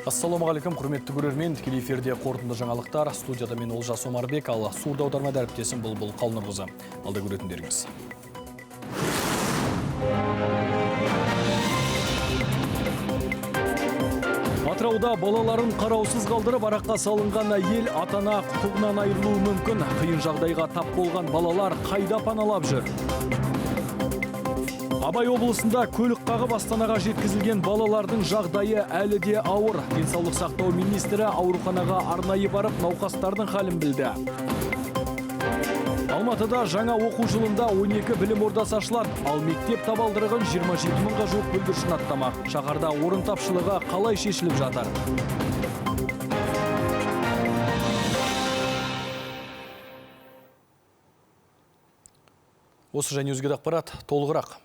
Ассалаумағалейкум, құрметті көрермен. Тікелей эфирде қорытынды жаңалықтар. Студияда мен Олжас Омарбек, ал сурда аударма дәріптесім Бұлбұл Қалнұрқызы. Алда көретіндеріңіз. Атырауда балаларын қараусыз қалдырып араққа салынған әйел атана құқығынан айырылуы мүмкін. Қиын жағдайға тап болған балалар қайда паналап жүр? Абай облысында көлік қағып Астанаға жеткізілген балалардың жағдайы әлі де ауыр. Денсаулық сақтау министрі ауруханаға арнайы барып, науқастардың халін білді. Алматыда жаңа оқу жылында 12 білім ордасы ашылады, ал мектеп табалдырығын 27 мыңға жуық бүлдіршін аттамақ. Шаһарда орын тапшылығы қалай шешіліп жатыр? Осы және өзге ақпарат толығырақ.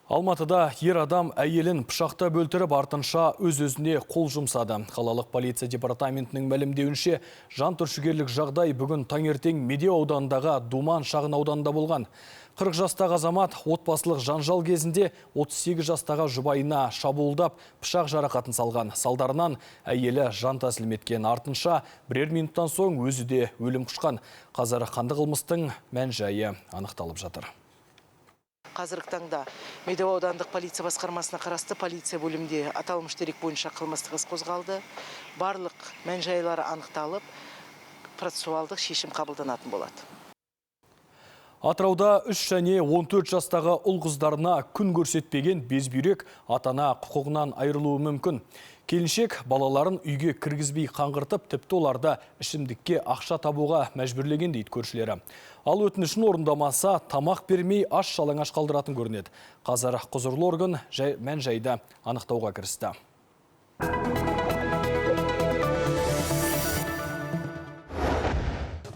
Алматыда ер адам әйелін пышақта бөлтіріп, артынша өз-өзіне қол жұмсады. Қалалық полиция департаментінің мәлімдеуінше, жан түршігерлік жағдай бүгін таңертең Медеу ауданындағы Думан шағын ауданында болған. 40 жастағы азамат отбасылық жанжал кезінде 38 жастағы жұбайына шабуылдап, пышақ жарақатын салған. Салдарынан әйелі жан тәсілім еткен. Артынша бірер минуттан соң өзі де өлім құшқан. Қазір қанды қылмыстың мән-жайы анықталып жатыр. Қазіргі таңда Медеу аудандық полиция басқармасына қарасты полиция бөлімде аталмыш дерек бойынша қылмыстық іс қозғалды. Барлық мән-жайлары анықталып, процессуалдық шешім қабылданатын болады. Атырауда 3 және 14 жастағы ұл-қыздарына күн көрсетпеген безбүйрек атана құқығынан айырылуы мүмкін. Келіншек балаларын үйге кіргізбей қаңғыртып, тіпті оларда ішімдікке ақша табуға мәжбүрлеген дейді көршілері. Ал өтінішін орындамаса, тамақ бермей аш жалаңаш қалдыратын көрінеді. Қазір құзырлы орган мән-жайды анықтауға кірісті.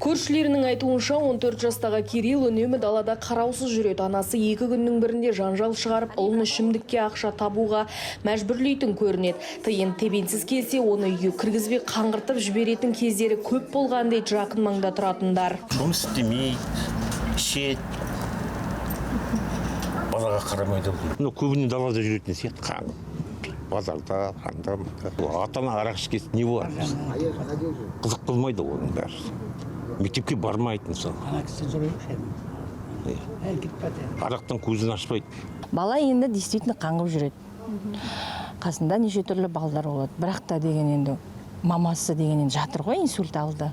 Көршілерінің айтуынша 14 жастағы Кирилл үнемі далада қараусыз жүреді. Анасы 2 күннің бірінде жанжал шығарып, ұлын ішімдікке ақша табуға мәжбүрлейтін көрінеді. Тиын тебенсіз келсе, оны үйге кіргізбей қаңғыртып жіберетін кездері көп болған дейді жақын маңда тұратындар. Жұмыс істемейді, ішеді, балаға қарамайды. Көбіне далада жүретін сияқты, базарда, атана арақ ішкесі не болады? Қызық болмайды оның бәрі. Мектепке бармайтын сон. Арақтан көзін ашпайды. Бала енді действительно қаңғып жүреді. Қасында неше түрлі балдар болады. Бірақ та деген енді мамасы деген енді жатыр ғой, инсульт алды.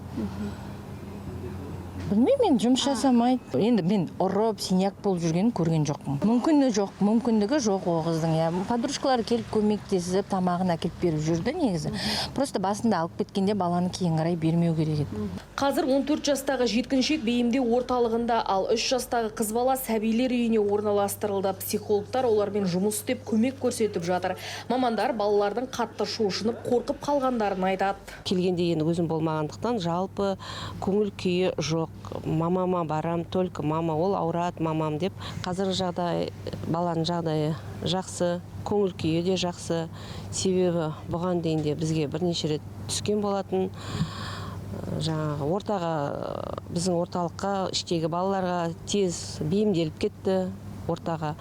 Білмеймін, мен жұмыс жасамайды. Енді мен ұрып, синяк болып жүргенін көрген жоқпын. Мүмкіндігі жоқ о қыздың. Подружкалары келіп көмектесіп, тамағын әкеліп беріп жүрді негізі. Просто басында алып кеткенде баланы кейін қарай бермеу керек еді. Қазір 14 жастағы жеткіншек бейімдеу орталығында, ал 3 жастағы қыз бала сәбилер үйіне орналастырылды. Психологтар олармен жұмыс істеп көмек көрсетіп жатыр. Мамандар балалардың қатты шошынып, қорқып қалғандарын айтады. Келгенде енді өзім болмағандықтан жалпы көңіл күйі жоқ. Мамама барам, только мама, ол ауырады мамам деп. Қазіргі жағдай, баланың жағдайы жақсы, көңіл күйі де жақсы. Себебі бұған дейін де бізге бірнеше рет түскен болатын. Жаңағы ортаға, біздің орталыққа, іштегі балаларға тез бейімделіп кетті ортаға.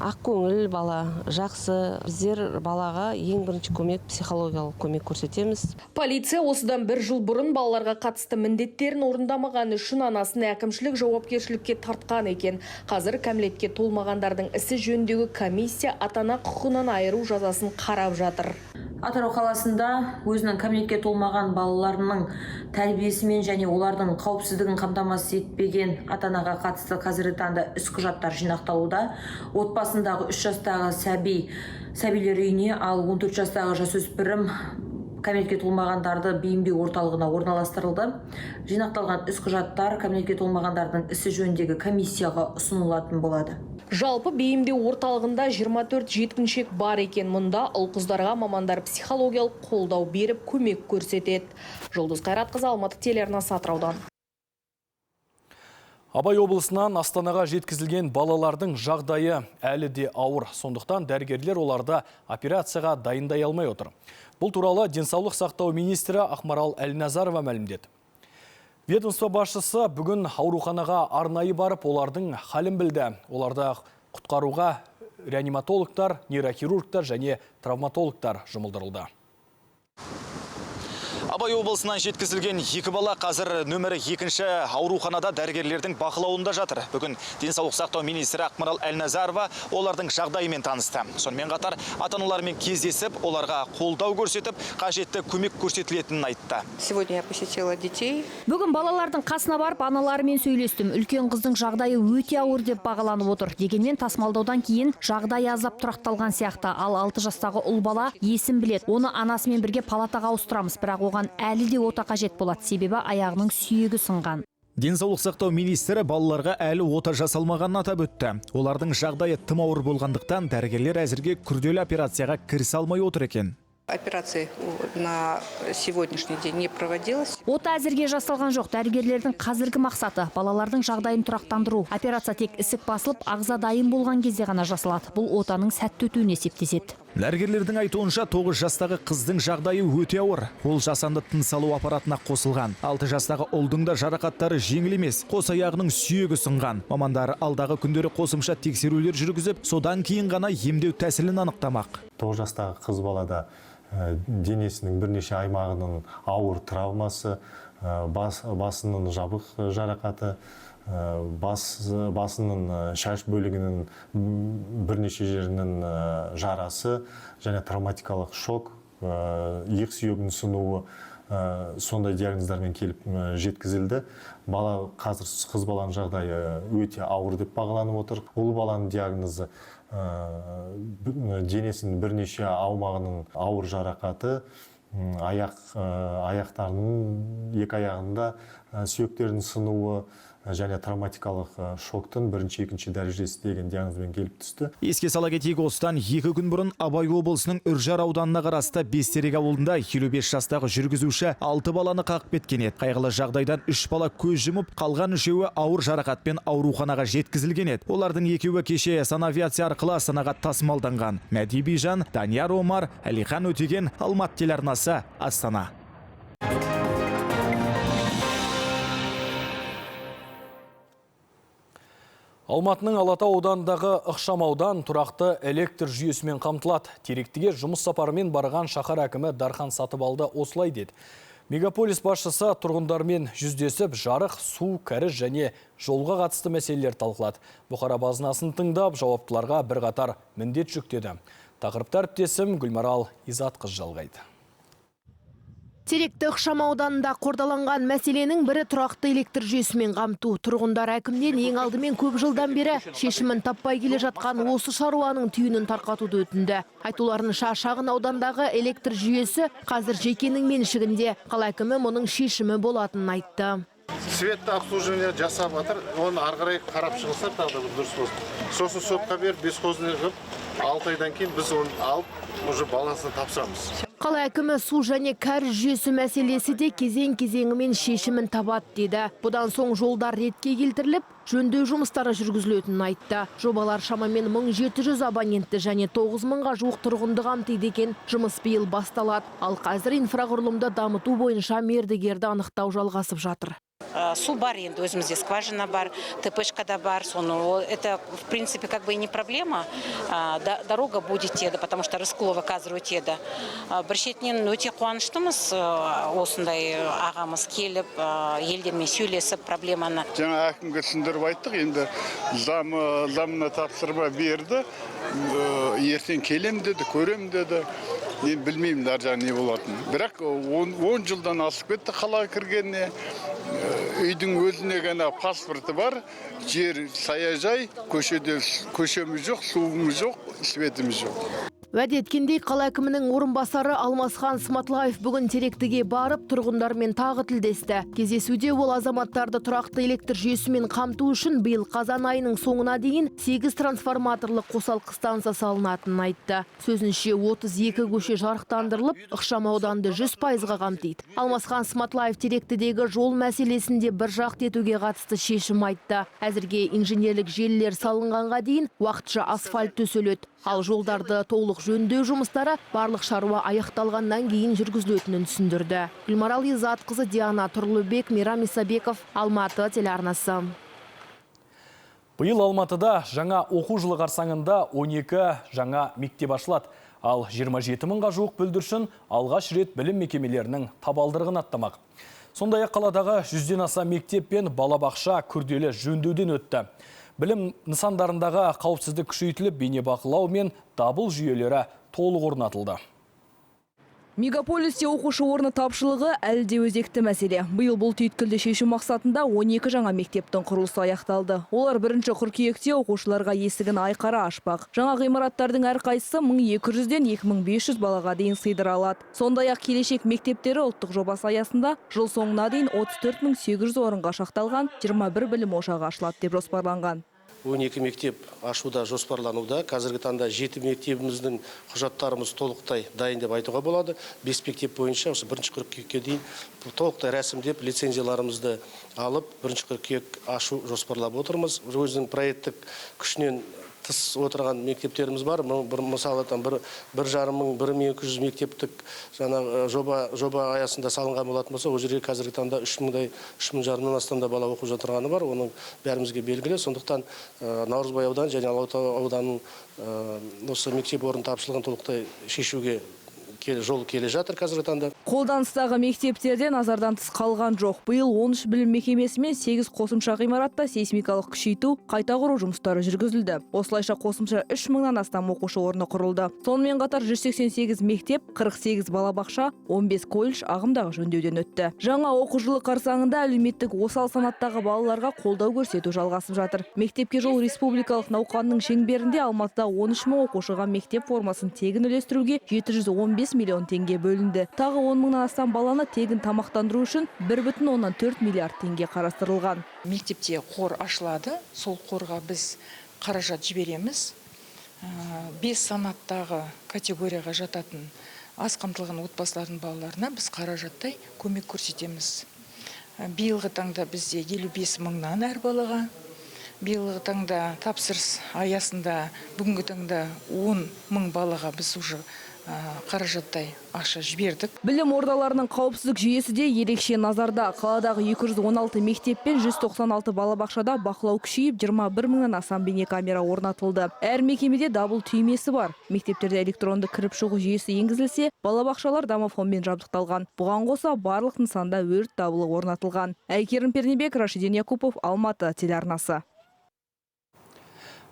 Ақ көңіл бала жақсы. Біздер балаға ең бірінші көмек, психологиялық көмек көрсетеміз. Полиция осыдан 1 жыл бұрын балаларға қатысты міндеттерін орындамаған үшін анасын әкімшілік жауапкершілікке тартқан екен. Қазір кәмелетке толмағандардың ісі жөніндегі комиссия атана құқығынан айыру жазасын қарап жатыр. Атырау қаласында өзінің кәмелетке толмаған балаларының тәрбиесімен және олардың қауіпсіздігін қамтамасыз етпеген ата-анаға қатысты қазіргі таңда іс құжаттар жинақталуда. Отбасындағы 3 жастағы сәбилер үйіне, ал 14 жастағы жасөспірім кәмелетке толмағандарды бейімдеу орталығына орналастырылды. Жинақталған іс құжаттар кәмелетке толмағандардың ісі жөніндегі комиссияға ұсынылатын болады. Жалпы бейімдеу орталығында 24 жеткіншек бар екен. Мұнда ұл-қыздарға мамандар психологиялық қолдау беріп көмек көрсетеді. Жұлдыз Қайратқызы, Алматы телеарнасы, Атыраудан. Абай облысынан Астанаға жеткізілген балалардың жағдайы әлі де ауыр. Сондықтан дәрігерлер оларды операцияға дайындай алмай отыр. Бұл туралы денсаулық сақтау министрі Ақмарал Әлназарова мәлімдеді. Ведомство басшысы бүгін ауруханаға арнайы барып, олардың халін білді. Оларды құтқаруға реаниматологтар, нейрохирургтар және травматологтар жұмылдырылды. Абай облысынан жеткізілген 2 бала қазір нөмірі 2-ші ауруханада дәрігерлердің бақылауында жатыр. Бүгін денсаулық сақтау министрі Ақмарал Әлназарова олардың жағдайымен танысты. Сонымен қатар ата-аналармен кездесіп, оларға қолдау көрсетіп, қажетті көмек көрсетілетінін айтты. Сегодня я посетила детей. Бүгін балалардың қасына барып аналарымен сөйлестім. Үлкен қыздың жағдайы өте ауыр деп бағаланып отыр. Дегенмен тасымалдаудан кейін жағдайы азап тұрақталған сияқты. Ал 6 жастағы ұл бала есін білет. Оны анасымен бірге палатаға ауыстырамыз, бірақ оған әлі де ота қажет болады, себебі аяғының сүйегі сынған. Денсаулық сақтау министрі балаларға әлі ота жасалмағанын атап өтті. Олардың жағдайы тым ауыр болғандықтан дәрігерлер әзірге күрделі операцияға кірісе алмай отыр екен. Операция на сегодняшний день не проводилась. Ота әзірге жасалған жоқ. Дәрігерлердің қазіргі мақсаты балалардың жағдайын тұрақтандыру. Операция тек ісік басылып, ағза дайын болған кезде ғана жасалады. Бұл отаның сәтті өтуіне септеседі. Дәрігерлердің айтуынша 9 жастағы қыздың жағдайы өте ауыр. Ол жасанды тыныс алу аппаратына қосылған. 6 жастағы ұлдың да жарақаттары жеңіл емес. Қос аяғының сүйегі сынған. Мамандар алдағы күндері қосымша тексерулер жүргізіп, содан кейін ғана емдеу тәсілін анықтамақ. 9 жастағы қыз балада денесінің бірнеше аймағының ауыр травмасы, басының жабық жарақаты, басының шаш бөлігінің бірнеше жерінің жарасы және травматикалық шок, иық сүйегінің сынуы, сондай диагноздармен келіп жеткізілді. Бала қазір қыз баланың жағдайы өте ауыр деп бағаланып отыр. Ұл баланың диагнозы денесінің бірнеше аумағының ауыр жарақаты, аяқтарының екі аяғында сүйектердің сынуы және травматикалық шоктың 1-2 дәрежесі деген диагнозбен келіп түсті. Еске сала кетейік, осыдан 2 күн бұрын Абай облысының Үржар ауданына қарасты Бестерек ауылында 55 жастағы жүргізуші 6 баланы қағып кеткен еді. Қайғылы жағдайдан 3 бала көз жұмып, қалған 3-еуі ауыр жарақатпен ауруханаға жеткізілген еді. Олардың 2-еуі кеше санавиация арқылы Астанаға тасымалданған. Мәди Бижан, Данияр Омар, Әлихан Өтеген, Алматы телеарнасы, Астана. Алматының Алатау ауданындағы ықшамаудан тұрақты электр жүйесімен қамтылады. Теректіге жұмыс сапарымен барған шаһар әкімі Дархан Сатыбалды осылай деді. Мегаполис басшысы тұрғындармен жүздесіп, жарық, су, кәріз және жолға қатысты мәселелер талқылады. Бұқара базынасын тыңдап, жауаптыларға бірқатар міндет жүктеді. Тақырыпты әріптесім Гүлмарал Изатқыз жалғайды. Теректі ықшамауданында қордаланған мәселенің бірі тұрақты электр жүйесімен қамту. Тұрғындар әкімден ең алдымен көп жылдан бері шешімін таппай келе жатқан осы шаруаның түйінін тарқатуды өтінді. Айтуларынша шағын аудандағы электр жүйесі қазір жекенің меншігінде. Қала әкімі мұның шешімі болатынын айтты. Светті обслуживание жасап жатыр, оны арғарай қарап шығылсар тағы да дұрыс болсын. Сосын сотқа беріп, бесхозный қылып, 6 айдан кейін біз оны алып, уже балансını тапсырамыз. Қала әкімі су және кәріз жүйесі мәселесі де кезең-кезеңімен шешімін табады деді. Бұдан соң жолдар ретке келтіріліп, жөндеу жұмыстары жүргізілетінін айтты. Жобалар шамамен 1700 абонентті және 9000-ға жуық тұрғынды қамтиды екен. Жұмыс биыл басталады. Ал қазір инфрақұрылымды дамыту бойынша мердігерді анықтау жалғасып жатыр. Су бар енді, өзімізде скважина бар, ТПшка да бар, это в принципе как бы и не проблема. Дорога будет теді, потому что Рысқұлова қазір өтеді. Бір шетінен өте қуаныштымыз, осындай ағамыз келіп, елдермен сөйлесіп проблеманы. Жаңа әкімге түсіндіріп айттық, енді замына тапсырма берді, ертең келем деді, көрем деді. Мен білмеймін ар жағы не болатын. Бірақ 10 жылдан асып кетті қалаға кіргеніне. Үйдің өзіне ғана паспорты бар, жер саяжай, көшеміз жоқ, суымыз жоқ, светіміз жоқ. Уәде еткендей қала әкімінің орынбасары Алмасхан Сматлаев бүгін Теректіге барып, тұрғындармен тағы тілдесті. Кездесуде ол азаматтарды тұрақты электр жүйесімен қамту үшін биыл қазан айының соңына дейін 8 трансформаторлық қосалқы станса салынатынын айтты. Сөзінше 32 көше жарықтандырылып, ықшамауданды 100%-ға қамтиды. Алмасхан Сматлаев Теректідегі жол мәселесінде бір жақты етуге қатысты шешім айтты. Әзірге инженерлік желілер салынғанға дейін уақытша асфальт төселеді. Ал жолдарды толық жөндеу жұмыстары барлық шаруа аяқталғаннан кейін жүргізілетінін түсіндірді. Гүлмарал Изатқызы, Диана Тұрлыбек, Мейрам Исабеков, Алматы телеарнасы. Биыл Алматыда жаңа оқу жылы қарсаңында 12 жаңа мектеп ашылады. Ал 27 мыңға жуық бүлдіршін алғаш рет білім мекемелерінің табалдырығын аттамақ. Сондай-ақ қаладағы 100-ден аса мектеп пен балабақша күрделі жөндеуден өтті. Білім нысандарындағы қауіпсіздік күшейтіліп, бейнебақылау мен дабыл жүйелері толық орнатылды. Мегаполисте оқушы орны тапшылығы әлде өзекті мәселе. Биыл бұл түйткілді шешу мақсатында 12 жаңа мектептің құрылысы аяқталды. Олар 1 қыркүйекте оқушыларға есігін айқара ашпақ. Жаңа ғимараттардың әрқайсысы 1200-ден 2500 балаға дейін сыйдыра алады. Сондай-ақ келешек мектептері ұлттық жобасы аясында жыл соңына дейін 34800 орынға шақталған 21 білім ошағы ашылады деп жоспарланған. 12 мектеп ашуда жоспарлануда. Қазіргі таңда 7 мектебіміздің құжаттарымыз толықтай дайын деп айтуға болады. 5 мектеп бойынша осы 1 қыркүйекке дейін толықтай рәсімдеп лицензияларымызды алып 1 қыркүйек ашу жоспарлап отырмыз. Өзінің проекттік күшінен тыс отырған мектептеріміз бар. Мысалы, 1,5 мың, 1200 мектептік жоба аясында салынған болатын болса, ол жерге қазіргі таңда 3,5 астам бала оқып жатырғаны бар. Оның бәрімізге белгілі. Сондықтан Наурызбай ауданы және Алатау ауданының осы мектеп орын тапшылығын толықтай шешуге жол келе жатыр қазіргі таңда. Қолданыстағы мектептерде назардан тыс қалған жоқ. Биыл 13 білім мекемесі мен 8 қосымша ғимаратта сейсмикалық күшейту, қайта құру жұмыстары жүргізілді. Осылайша қосымша 3000-нан астам оқушы орны құрылды. Сонымен қатар 188 мектеп, 48 балабақша, 15 колледж ағымдағы жөндеуден өтті. Жаңа оқу жылы қарсаңында әлеуметтік осал санаттағы балаларға қолдау көрсету жалғасып жатыр. Мектепке жол республикалық науқанның шеңберінде Алматыда 13 мың оқушыға мектеп формасын тегін үлестіруге 715 миллион теңге бөлінді. Тағы 10 мыңнан астам баланы тегін тамақтандыру үшін 1,4 миллиард теңге қарастырылған. Мектепте қор ашылады. Сол қорға біз қаражат жібереміз. 5 санаттағы категорияға жататын аз қамтылған отбасылардың балаларына біз қаражаттай көмек көрсетеміз. Биылғы таңда бізде 55 мыңнан әр балаға. Биылғы таңда тапсырыс аясында бүгінгі таңда 10 мың балаға біз уже қаражаттай ақша жібердік. Білім ордаларының қауіпсіздік жүйесі де ерекше назарда. Қаладағы 216 мектеп пен 196 балабақшада бақылау күшейіп, 21 мыңнан астам бейнекамера орнатылды. Әр мекемеде дабыл түймесі бар. Мектептерде электронды кіріп шығу жүйесі енгізілсе, балабақшалар домофонмен жабдықталған. Бұған қоса барлық нысанда өрт дабылы орнатылған. Әйкерім Пернебек, Рашиден Якупов, Алматы телеарнасы.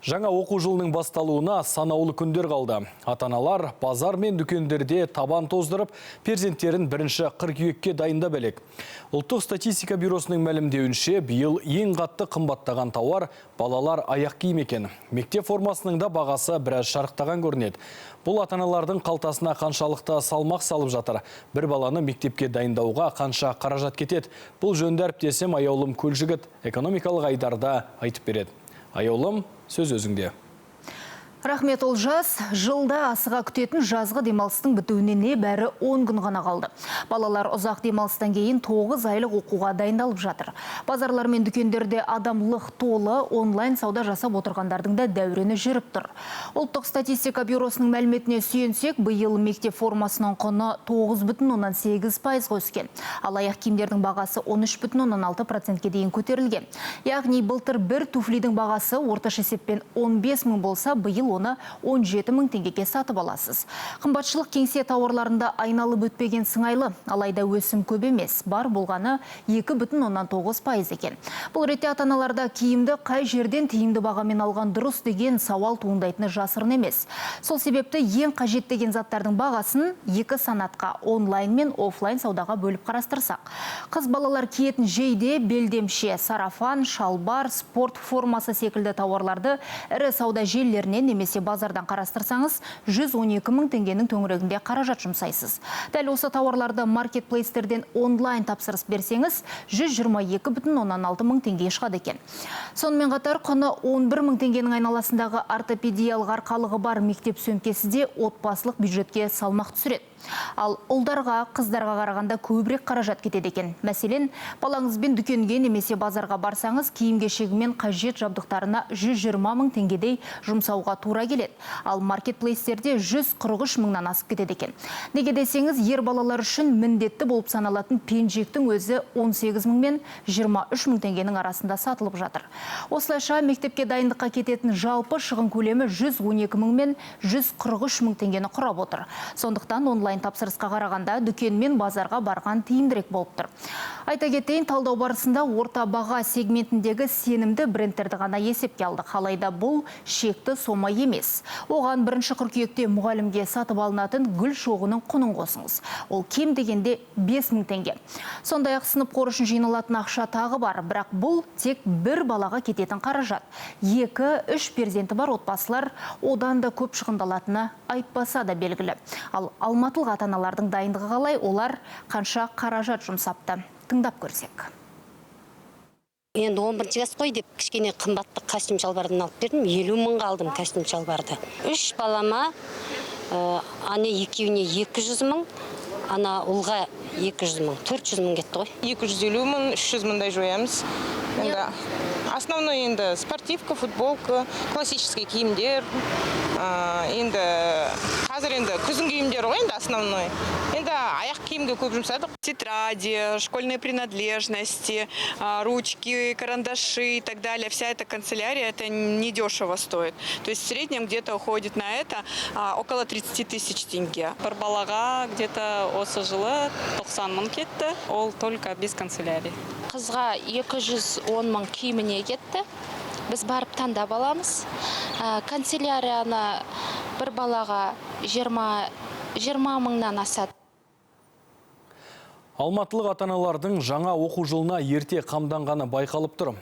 Жаңа оқу жылының басталуына санаулы күндер қалды. Ата-аналар базар мен дүкендерде табан тоздырып, перзенттерін 1 қыркүйекке дайындап әлек. Ұлттық статистика бюросының мәлімдеуінше, биыл ең қатты қымбаттаған тауар балалар аяқ киім екен. Мектеп формасының да бағасы біраз шарықтаған көрінеді. Бұл ата-аналардың қалтасына қаншалықты салмақ салып жатыр. Бір баланы мектепке дайындауға қанша қаражат кетеді. Бұл жөнді әріптесім Аяулым Көлжігіт экономикалық айдарда айтып береді. Аяулым, сөз өзіңде. Рахмет Олжас, жылда асыға күтетін жазғы демалыстың бітуіне не бәрі 10 күн ғана қалды. Балалар ұзақ демалыстан кейін 9 айлық оқуға дайындалып жатыр. Базарлар мен дүкендерде адамлық толы, онлайн сауда жасап отырғандардың да дәурені жүріп тұр. Ұлттық статистика бюросының мәліметіне сүйенсек, биыл мектеп формасының құны 9,8% өскен. Ал аяқ киімдердің бағасы 13,6%-ке дейін көтерілген. Яғни былтыр бір туфлидің бағасы орташа есеппен 15 мың болса, биыл оны 17 мың теңгеге сатып аласыз. Қымбатшылық кеңсе тауарларында айналып өтпеген сыңайлы, алайда өсім көп емес, бар болғаны 2,9% екен. Бұл ретте ата-аналарда киімді қай жерден тиімді бағамен алған дұрыс деген сауал туындайтыны жасырын емес. Сол себепті ең қажет деген заттардың бағасын 2 санатқа онлайн мен офлайн саудаға бөліп қарастырсақ. Қыз балалар киетін жейде, белдемше, сарафан, шалбар, спорт формасы секілді тауарларды ірі сауда желілерінен немесе базардан қарастырсаңыз, 112 мың теңгенің төңірегінде қаражат жұмсайсыз. Дәл осы тауарларды маркетплейстерден онлайн тапсырыс берсеңіз, 122,6 мың теңге шығады екен. Сонымен қатар құны 11 мың теңгенің айналасындағы ортопедиялық арқалығы бар мектеп сөмкесі де отбасылық бюджетке салмақ түсіреді. Ал ұлдарға, қыздарға қарағанда көбірек қаражат кетеді екен. Мәселен, балаңызбен дүкенге немесе базарға барсаңыз, киім-кешегі мен қажет жабдықтарына 120 мың теңгедей жұмсауға тура келеді. Ал маркетплейстерде 143 мыңнан асып кетеді екен. Неге десеңіз, ер балалар үшін міндетті болып саналатын пенжектің өзі 18 мың мен 23 мың теңгенің арасында сатылып жатыр. Осылайша мектепке дайындыққа кететін жалпы шығын көлемі 112 мың мен 143 мың теңгені құрап отыр. Сондықтан онлайн тапсырысқа қарағанда дүкен мен базарға барған тиімдірек болып тұр. Айта кетейін, талдау барысында орта баға сегментіндегі сенімді брендтерді ғана есепке алдық. Алайда бұл шекті сома емес. Оған 1 қыркүйекте мұғалімге сатып алынатын гүл шоғының құнын қосыңыз. Ол кем дегенде 5 мың теңге. Сондай-ақ сынып қоры үшін жиналатын ақша тағы бар, бірақ бұл тек бір балаға кететін қаражат. 2-3 перзенті бар отбасылар одан да көп шығындалатыны айтпаса да белгілі. Ал алматылық ата-аналардың дайындығы қалай, олар қанша қаражат жұмсапты? Тыңдап көрсек. Енді 11 жас қой деп кішкене қымбатты костюм шалбардан алып бердім. 50 мыңға алдым костюм шалбарды. 3 балама, ана екеуіне 200 мың, ана ұлға 200 мың, 400 мың кетті ғой. 250 мың, 300 мыңдай жоямыз. Основной енді спортивка, футболка, классический киімдер. Енді қазір енді күзін киімдер ғой, енді основной. Енді аяқ киімге көп жұмсадық. Тетради, школьные принадлежности, ручки, карандаши и так далее. Вся эта канцелярия, это недешево стоит. То есть в среднем где-то уходит на это около 30 тысяч тенге. Бір балаға где-то осы жылы 90 мың кетті, ол только без канцелярии. Қызға 210 мың киіміне кетті. Біз барып таңдап аламыз. Канцелярияны бір балаға 20 мыңнан асады. Алматылық ата-аналардың жаңа оқу жылына ерте қамданғаны байқалып тұр.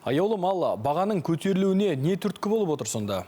Аяулым, ал бағаның көтерілуіне не түрткі болып отыр сонда?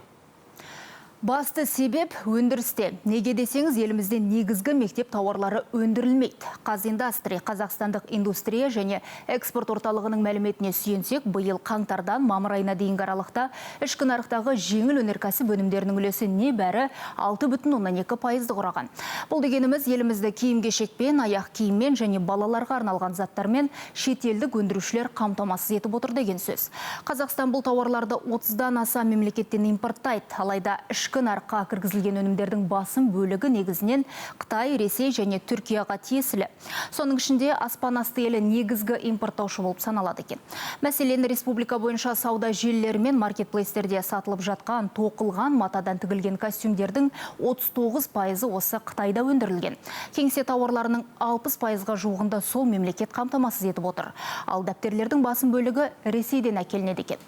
Басты себеп өндірісте. Неге десеңіз, елімізде негізгі мектеп тауарлары өндірілмейді. Қазиндастри, Қазақстандық индустрия және экспорт орталығының мәліметіне сүйенсек, биыл қаңтардан мамыр айына дейінгі аралықта ішкі нарықтағы жеңіл өнеркәсіп өнімдерінің үлесі небәрі 6,2% құраған. Бұл дегеніміз, елімізді киім-кешекпен, аяқ киіммен және балаларға арналған заттармен шетелдік өндірушілер қамтамасыз етіп отыр деген сөз. Қазақстан бұл тауарларды 30-дан аса мемлекеттен импорттайды, алайда ішкі нарыққа кіргізілген өнімдердің басым бөлігі негізінен Қытай, Ресей және Түркияға тиесілі. Соның ішінде аспан асты елі негізгі импорттаушы болып саналады екен. Мәселен, республика бойынша сауда желілері мен маркетплейстерде сатылып жатқан тоқылған матадан тігілген костюмдердің 39% осы Қытайда өндірілген. Кеңсе тауарларының 60%-ға жуығында сол мемлекет қамтамасыз етіп отыр. Ал дәптерлердің басым бөлігі Ресейден әкелінеді екен.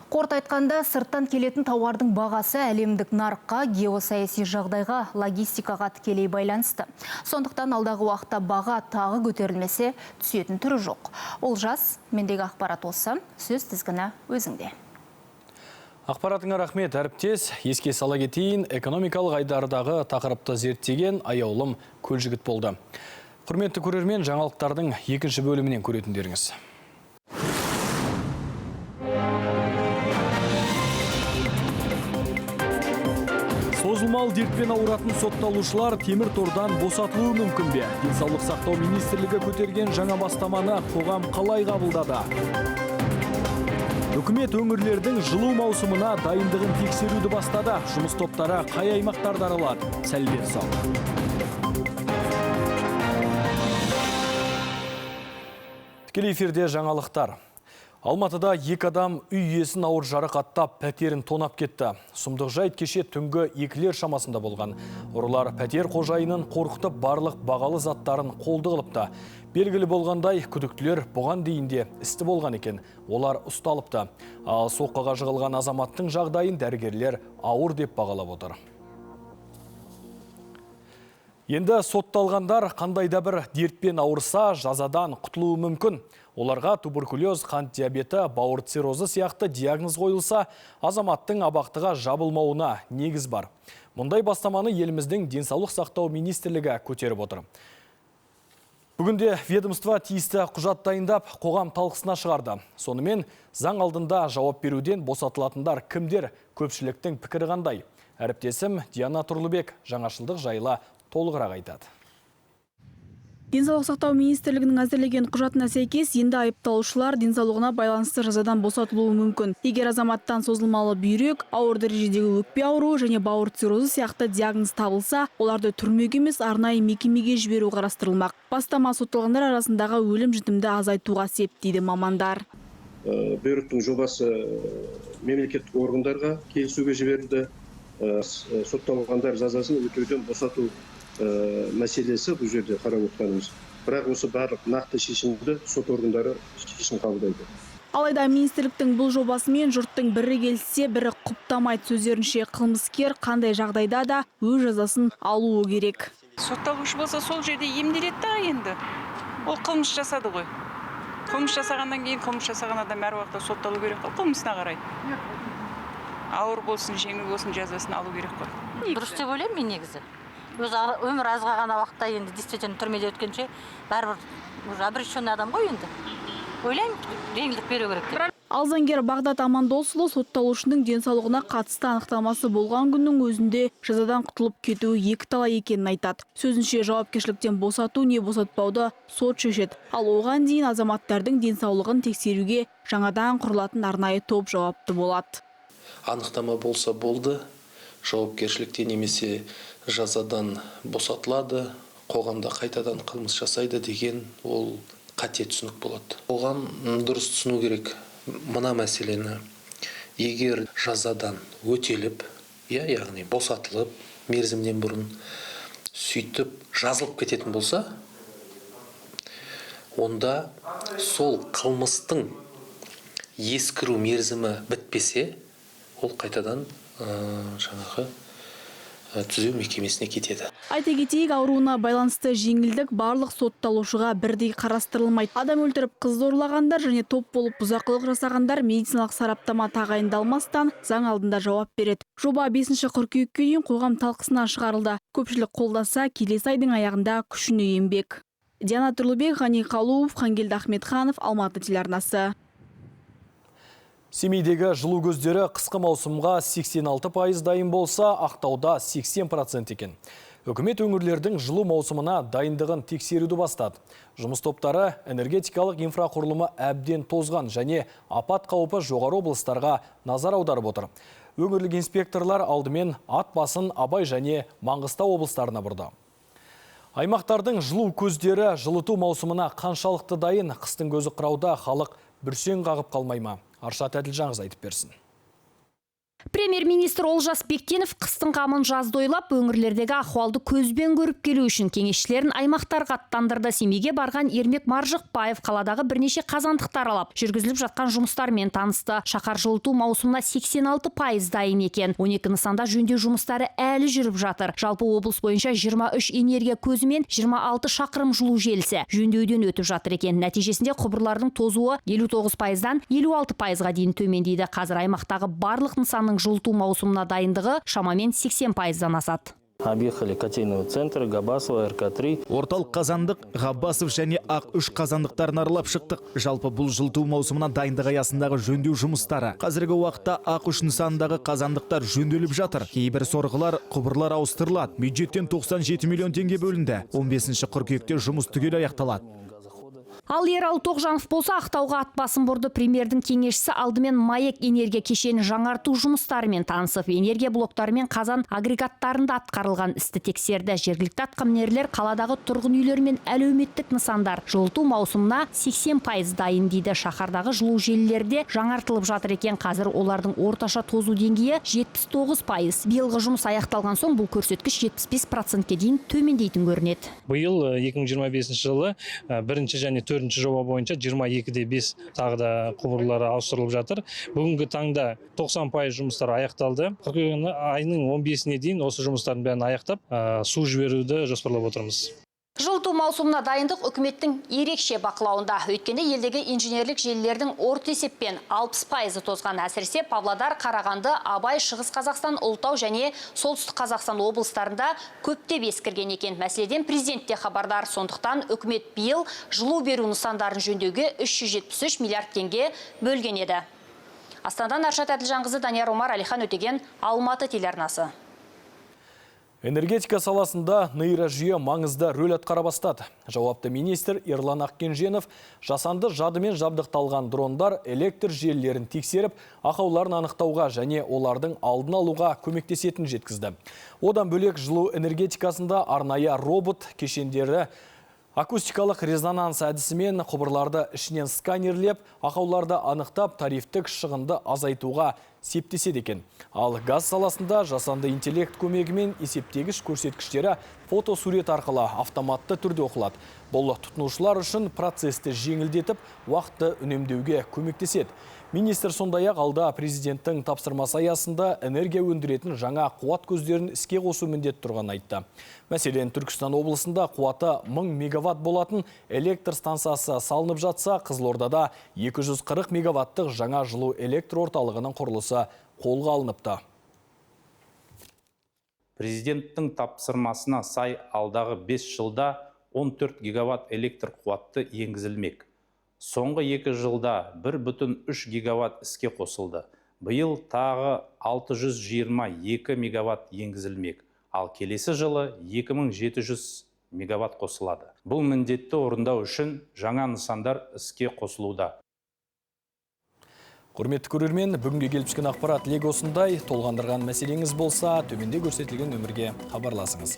Қорыта айтқанда, сырттан келетін тауардың бағасы әлемдік нарыққа, геосаяси жағдайға, логистикаға тікелей байланысты. Сондықтан алдағы уақытта баға тағы көтерілмесе түсетін түрі жоқ. Олжас, мендегі ақпарат осы, сөз тізгіні өзіңде. Ақпаратыңа рахмет, әріптес. Еске сала кетейін, экономикалық айдардағы тақырыпты зерттеген Аяулым Көлжігіт болды. Құрметті көрермен, жаңалықтардың екінші бөлімінен көретіндеріңіз. Созылмалы дертпен ауыратын сотталушылар темір тордан босатылуы мүмкін бе? Денсаулық сақтау министрлігі көтерген жаңа бастаманы қоғам қалай қабылдады? Үкімет өңірлердің жылу маусымына дайындығын тексеруді бастады. Жұмыс топтары қай аймақтарды аралады? Сәлден сау. Тікелей эфирде жаңалықтар. Алматыда 2 адам үй иесін ауыр жарақаттап, пәтерін тонап кетті. Сұмдық жайт кеше түнгі 2-лер шамасында болған. Ұрылар пәтер қожайынын қорқытып барлық бағалы заттарын қолды қылыпты. Белгілі болғандай, күдіктілер бұған дейінде істі болған екен. Олар ұсталыпты. Ал соққыға жығылған азаматтың жағдайын дәрігерлер ауыр деп бағалап отыр. Енді сотталғандар қандайда бір дертпен ауырса, жазадан құтылуы мүмкін. Оларға туберкулез, қант диабеті, бауыр циррозы сияқты диагноз қойылса, азаматтың абақтыға жабылмауына негіз бар. Мұндай бастаманы еліміздің денсаулық сақтау министрлігі көтеріп отыр. Бүгінде ведомство тиісті құжат дайындап, қоғам талқысына шығарды. Сонымен заң алдында жауап беруден босатылатындар кімдер, көпшіліктің пікірі қандай? Әріптесім Диана Тұрлыбек жаңашылдық жайлы толығырақ айтады. Денсаулық сақтау министрлігінің әзірлеген құжатына сәйкес, енді айыпталушылар денсаулығына байланысты жазадан босатылуы мүмкін. Егер азаматтан созылмалы бүйрек, ауыр дәрежедегі өкпе ауруы және бауыр циррозы сияқты диагноз табылса, оларды түрмеге емес арнайы мекемеге жіберу қарастырылмақ. Бастама сотталғандар арасындағы өлім-жітімді азайтуға сеп дейді мамандар. Бұйрықтың жобасы мемлекеттік органдарға келісуге жіберілді. Сотталғандар жазасын өтеуден босату мәселесі бұл жерде қарап отырғанымыз. Бірақ осы барлық нақты шешімді сот органдары шешім қабылдайды. Алайда министрліктің бұл жобасымен жұрттың бірі келсе, бірі құптамайды. Сөздерінше қылмыскер қандай жағдайда да өз жазасын алуы керек. Сотталушы болса сол жерде емделеді да енді. Ол қылмыс жасады ғой. Қылмыс жасағаннан кейін қылмыс жасаған адам әр уақытта сотталу керек қой, қылмысына қарай. Ауыр болсын, жеңіл болсын жазасын алу керек қой. Дұрыс деп ойлаймын мен негізі. Өз өмір азға ғана уақытта енді действительно түрмеде өткенше бәрібір обреченный адам ғой енді. Ойлаймын, жеңілдік беру керек. Ал заңгер Бағдат Амандосұлы сотталушының денсаулығына қатысты анықтамасы болған күннің өзінде жазадан құтылып кетуі екіталай екенін айтады. Сөзінше жауапкершіліктен босату не босатпауды сот шешеді. Ал оған дейін азаматтардың денсаулығын тексеруге жаңадан құрылатын арнайы топ жауапты болады. Анықтама болса болды, жауапкершіліктен немесе жазадан босатылады, қоғамда қайтадан қылмыс жасайды деген ол қате түсінік болады. Оған дұрыс түсіну керек мына мәселені. Егер жазадан өтеліп, яғни босатылып, мерзімнен бұрын сөйтіп жазылып кететін болса, онда сол қылмыстың ескіру мерзімі бітпесе, ол қайтадан жаңағы түзеу мекемесіне кетеді. Айта кетейік, ауруына байланысты жеңілдік барлық сотталушыға бірдей қарастырылмайды. Адам өлтіріп қыз зорлағандар және топ болып бұзақылық жасағандар медициналық сараптама тағайындалмастан заң алдында жауап береді. Жоба 5 қыркүйекке дейін қоғам талқысына шығарылды. Көпшілік қолдаса, келесі айдың аяғында күшіне енбек. Диана Тұрлыбек, Ғани Қалуов, Хангелді Ахметханов, Алматы телеарнасы. Семейдегі жылу көздері қысқы маусымға 86% дайын болса, Ақтауда 80% екен. Үкімет өңірлердің жылу маусымына дайындығын тексеруді бастады. Жұмыс топтары энергетикалық инфрақұрылымы әбден тозған және апат қаупі жоғары облыстарға назар аударып отыр. Өңірлік инспекторлар алдымен ат басын Абай және Маңғыстау облыстарына бұрды. Аймақтардың жылу көздері жылыту маусымына қаншалықты дайын, қыстың көзі қырауда халық бүрсең қағып қалмай ма? Аршат Әділжаңыз айтып берсін. Премьер-министр Олжас Бектенов қыстың қамын жазда ойлап, өңірлердегі ахуалды көзбен көріп келу үшін кеңесшілерін аймақтарға аттандырды. Семейге барған Ермек Маржықпаев қаладағы бірнеше қазандықтар алып, жүргізіліп жатқан жұмыстармен танысты. Шаһар жылыту маусымына 86% дайын екен. 12 нысанда жөндеу жұмыстары әлі жүріп жатыр. Жалпы облыс бойынша 23 энергия көзі мен 26 шақырым жылу желісі жөндеуден өтіп жатыр екен. Нәтижесінде құбырлардың тозуы 59%-дан 56%-ға дейін төмендейді. Қазір аймақтағы барлық нысанның жылыту маусымына дайындығы шамамен 80%-дан асады. Объехали котельного центра, Габасова, РК-3. Орталық қазандық, Ғаббасов және Ақ-3 қазандықтарын аралап шықтық. Жалпы бұл жылыту маусымына дайындық аясындағы жөндеу жұмыстары. Қазіргі уақытта Ақ-3 нысандағы қазандықтар жөнделіп жатыр. Кейбір сорғылар, құбырлар ауыстырылады. Бюджеттен 97 миллион теңге бөлінді. 15 қыркүйекте жұмыс түгел аяқталады. Ал Ералы Тоғжанов болса, Ақтауға ат басын бұрды. Премьердің кеңесшісі алдымен МАЭК энергия кешенін жаңарту жұмыстарымен танысып, энергия блоктары мен қазан агрегаттарында атқарылған істі тексерді. Жергілікті атқамінерлер қаладағы тұрғын үйлер мен әлеуметтік нысандар жылыту маусымына 80% дайын дейді. Шаһардағы жылу желілерде жаңартылып жатыр екен. Қазір олардың орташа тозу деңгейі 79%. Биылғы жұмыс аяқталған соң бұл көрсеткіш 75%-ке дейін төмендейтін көрінеді. Биыл 2025 жылы бірінші және төртінші жоба бойынша 22-5 тағы да құбырлары ауыстырылып жатыр. Бүгінгі таңда 90% жұмыстар аяқталды. Қыркүйек айының 15-іне дейін осы жұмыстардың бәрін аяқтап, су жіберуді жоспарлап отырмыз. Жылыту маусымына дайындық үкіметтің ерекше бақылауында. Өйткені елдегі инженерлік желілердің орта есеппен 60% тозған. Әсіресе Павлодар, Қарағанды, Абай, Шығыс Қазақстан, Ұлытау және Солтүстік Қазақстан облыстарында көптеп ескірген екен. Мәселеден президент те хабардар. Сондықтан үкімет биыл жылу беру нысандарын жөндеуге 373 миллиард теңге бөлген еді. Астанадан Аршат Әділжанқызы, Данияр Омар, Алихан Өтеген, Алматы телеарнасы. Энергетика саласында нейрожүйе маңызды рөл атқара бастады. Жауапты министр Ерлан Ақкенженов жасанды жадымен жабдықталған дрондар электр желілерін тексеріп, ақауларын анықтауға және олардың алдын алуға көмектесетінін жеткізді. Одан бөлек жылу энергетикасында арнайы робот кешендері акустикалық резонанс әдісімен құбырларды ішінен сканерлеп, ақауларды анықтап, тарифтік шығынды азайтуға септеседі екен. Ал газ саласында жасанды интеллект көмегімен есептегіш көрсеткіштері фотосурет арқылы автоматты түрде оқылады. Бұл тұтынушылар үшін процесті жеңілдетіп, уақытты үнемдеуге көмектеседі. Министр сондай-ақ алда президенттің тапсырмасы аясында энергия өндіретін жаңа қуат көздерін іске қосу міндет тұрған айтты. Мәселен, Түркістан облысында қуаты 1000 мегаватт болатын электр станциясы салынып жатса, Қызылордада 240 мегаваттық жаңа жылу электр орталығының құрылысы қолға алыныпты. Президенттің тапсырмасына сай алдағы 5 жылда 14 гигаватт электр қуатты енгізілмек. Соңғы 2 жылда 1,3 гигаватт іске қосылды. Биыл тағы 622 мегаватт енгізілмек. Ал келесі жылы 2700 мегаватт қосылады. Бұл міндетті орындау үшін жаңа нысандар іске қосылуда. Құрметті көрермен, бүгінге келіп түскен ақпарат легосындай. Толғандырған мәселеңіз болса, төменде көрсетілген нөмірге хабарласыңыз.